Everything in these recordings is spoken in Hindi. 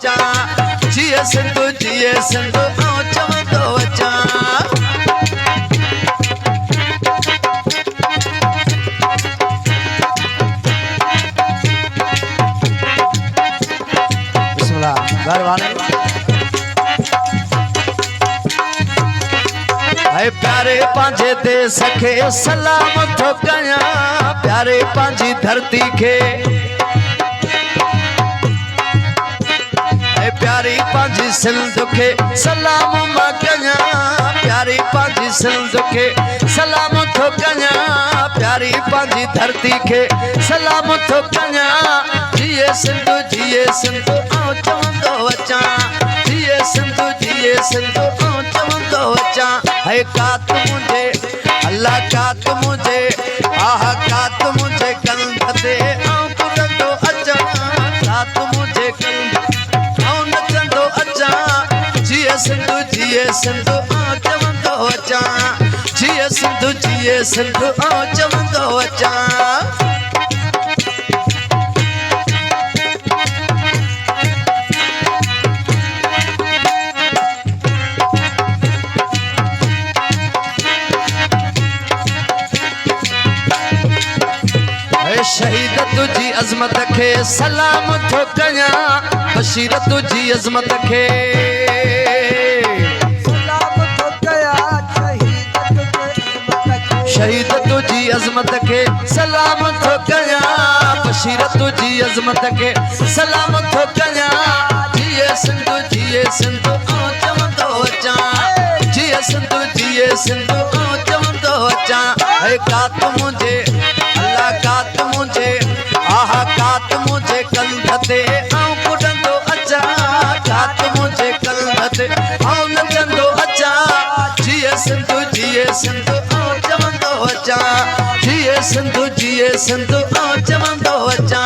अचा जिए सिंधु चवंदो अचा घर वाले प्यारे पांजे देश के सलाम थो कया प्यारे पांजी धरती के प्यारी पांजी सिंध के सलाम मां कया प्यारी पांजी सिंध के सलाम थो कया प्यारी पांजी धरती के सलाम थो कया जिए सिंधु आओ चवंदो अचा जिए सिंधु आओ चवंदो अचा है कात मुझे अल्लाह कात मुझे आह कात मुझे कंध ते आओ कुदंदो अचा कात मुझे कंध आओ नचंदो अचा जिए सिंधु आओ चवंदो अचा जिए सिंधु आओ चवंदो अचा शहीद तुझी अजमत के सलाम थो कया बशीर तुझी अजमत के सलाम थो कया शहीद तुझी अजमत के सलाम थो कया बशीर तुझी अजमत के सलाम थो कया जिए सिंधु आओ चवंदो अचा जिए सिंधु आओ चवंदो अचा है कात मुझे अल्लाह कात मुझे आह कात मुझे कंध ते आऊं कुडंदो अचा कात मुझे कंध ते आऊं नचंदो अचा जिए सिंधु आओ चवंदो अचा जिए सिंधु आओ चवंदो अचा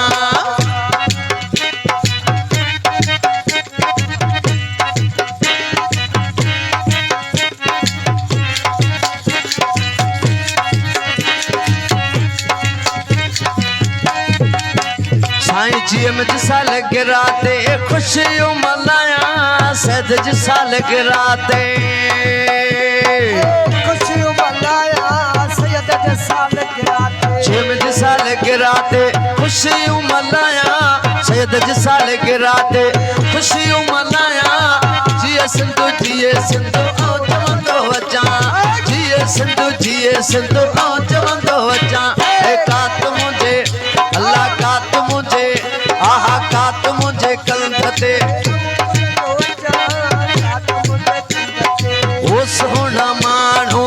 साईं जी में साल गिराते खुशियों मनाया सद जी साल गिराते खुशियों मनाया सैयद जी साल गिराते जी साल गिराते खुशियों मनाया सैयद जी साल गिराते खुशियों मनाया जिए सिंधु आओ चवंदो अचा जिए सिंधु आओ चवंदो अचा ए कात मुझे अल्लाह कात मुझे आह कात मुझे कंध ते ओ सोना माण्हू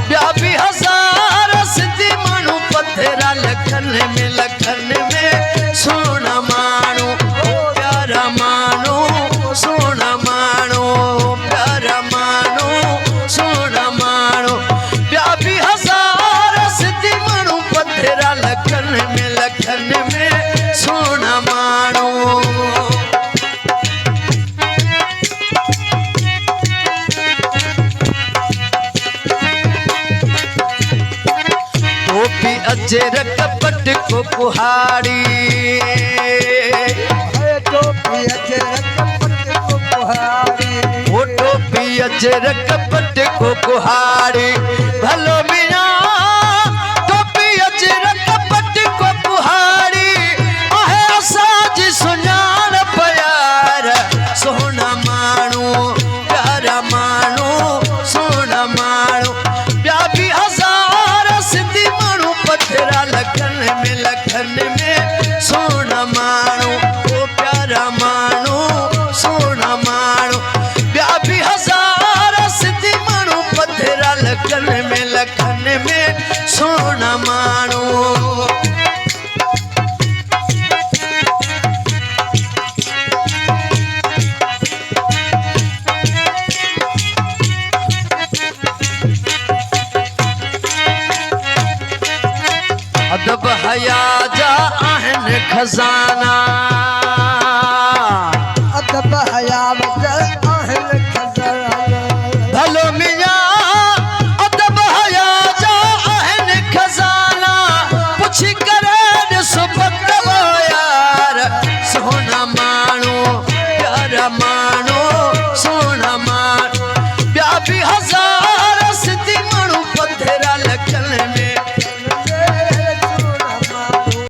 ॿिया बि हज़ार सिंधी माण्हू पथरा लखन में सोना माण्हू प्यारा माण्हू सोना माण्हू प्यारा माण्हू सोना माण्हू ॿिया बि हज़ार सिंधी माण्हू पथरा लखन में सोना माण्हू टोपी अजर कपट को कुहाड़ी टोपी अजर कपट को कुहाड़ी वो टोपी अजर कपट को कुहाड़ी भलो मिया टोपी अजर कपट को कुहाड़ी आहे असांज सुञाण प्यार सोना माण्हू प्यारा माण्हू सोना माण्हू ॿिया बि हज़ार सिंधी माण्हू पथरा लखन में सोना माण्हू ओ प्यारा माण्हू सोना माण्हू ॿिया बि हज़ार सिंधी माण्हू पथरा लखन में सोना माण्हू अदब हया जा आहिनि खज़ाना अदब हया